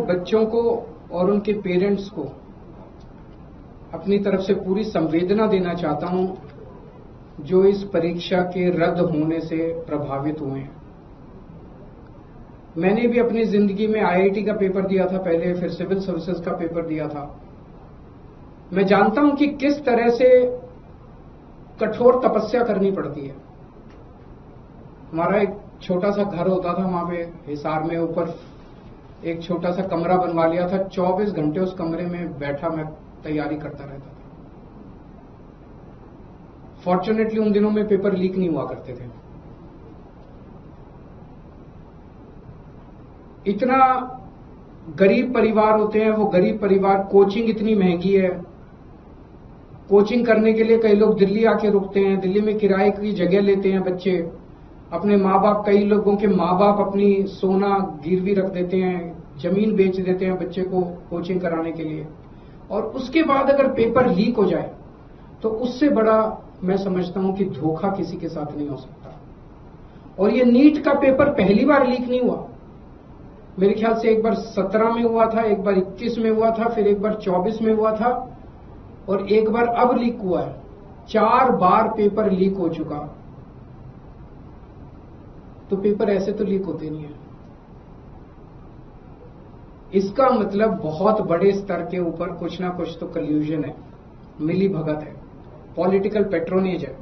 बच्चों को और उनके पेरेंट्स को अपनी तरफ से पूरी संवेदना देना चाहता हूं जो इस परीक्षा के रद्द होने से प्रभावित हुए हैं। मैंने भी अपनी जिंदगी में आईआईटी का पेपर दिया था पहले, फिर सिविल सर्विसेज का पेपर दिया था। मैं जानता हूं कि किस तरह से कठोर तपस्या करनी पड़ती है। हमारा एक छोटा सा घर होता था वहां पे हिसार में, ऊपर एक छोटा सा कमरा बनवा लिया था। 24 घंटे उस कमरे में बैठा मैं तैयारी करता रहता था। फॉर्चुनेटली उन दिनों में पेपर लीक नहीं हुआ करते थे। इतना गरीब परिवार होते हैं, वो गरीब परिवार, कोचिंग इतनी महंगी है। कोचिंग करने के लिए कई लोग दिल्ली आके रुकते हैं, दिल्ली में किराए की जगह लेते हैं बच्चे। अपने माँ बाप, कई लोगों के माँ बाप अपनी सोना गिरवी रख देते हैं, जमीन बेच देते हैं बच्चे को कोचिंग कराने के लिए। और उसके बाद अगर पेपर लीक हो जाए तो उससे बड़ा मैं समझता हूं कि धोखा किसी के साथ नहीं हो सकता। और ये नीट का पेपर पहली बार लीक नहीं हुआ। मेरे ख्याल से एक बार 17 में हुआ था, एक बार 21 में हुआ था, फिर एक बार 24 में हुआ था और एक बार अब लीक हुआ है। 4 बार पेपर लीक हो चुका। तो पेपर ऐसे तो लीक होते नहीं है। इसका मतलब बहुत बड़े स्तर के ऊपर कुछ ना कुछ तो कल्यूजन है, मिली भगत है, पॉलिटिकल पेट्रोनेज है।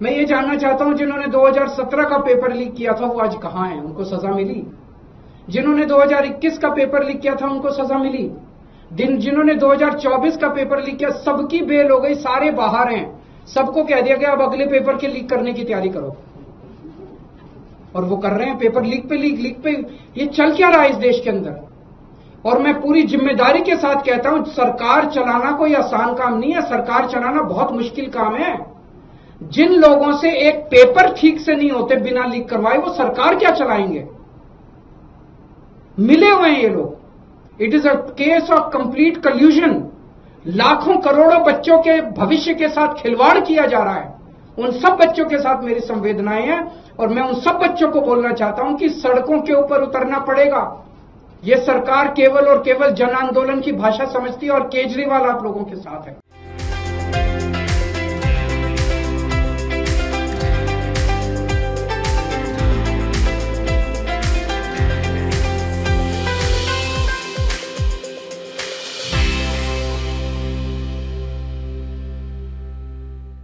मैं ये जानना चाहता हूं जिन्होंने 2017 का पेपर लीक किया था वो आज कहां हैं? उनको सजा मिली? जिन्होंने 2021 का पेपर लीक किया था उनको सजा मिली? जिन्होंने 2024 का पेपर लीक किया सबकी बेल हो गई, सारे बाहर हैं। सबको कह दिया गया अब अगले पेपर के लीक करने की तैयारी करो। और वो कर रहे हैं, पेपर लीक पे लीक, लीक पे। ये चल क्या रहा है इस देश के अंदर? और मैं पूरी जिम्मेदारी के साथ कहता हूं, सरकार चलाना कोई आसान काम नहीं है। सरकार चलाना बहुत मुश्किल काम है। जिन लोगों से एक पेपर ठीक से नहीं होते बिना लीक करवाए, वो सरकार क्या चलाएंगे? मिले हुए हैं ये लोग। It is a case of complete कल्यूजन। लाखों करोड़ों बच्चों के भविष्य के साथ खिलवाड़ किया जा रहा है। उन सब बच्चों के साथ मेरी संवेदनाएं हैं और मैं उन सब बच्चों को बोलना चाहता हूं कि सड़कों के ऊपर उतरना पड़ेगा। ये सरकार केवल और केवल जन आंदोलन की भाषा समझती है और केजरीवाल आप लोगों के साथ है।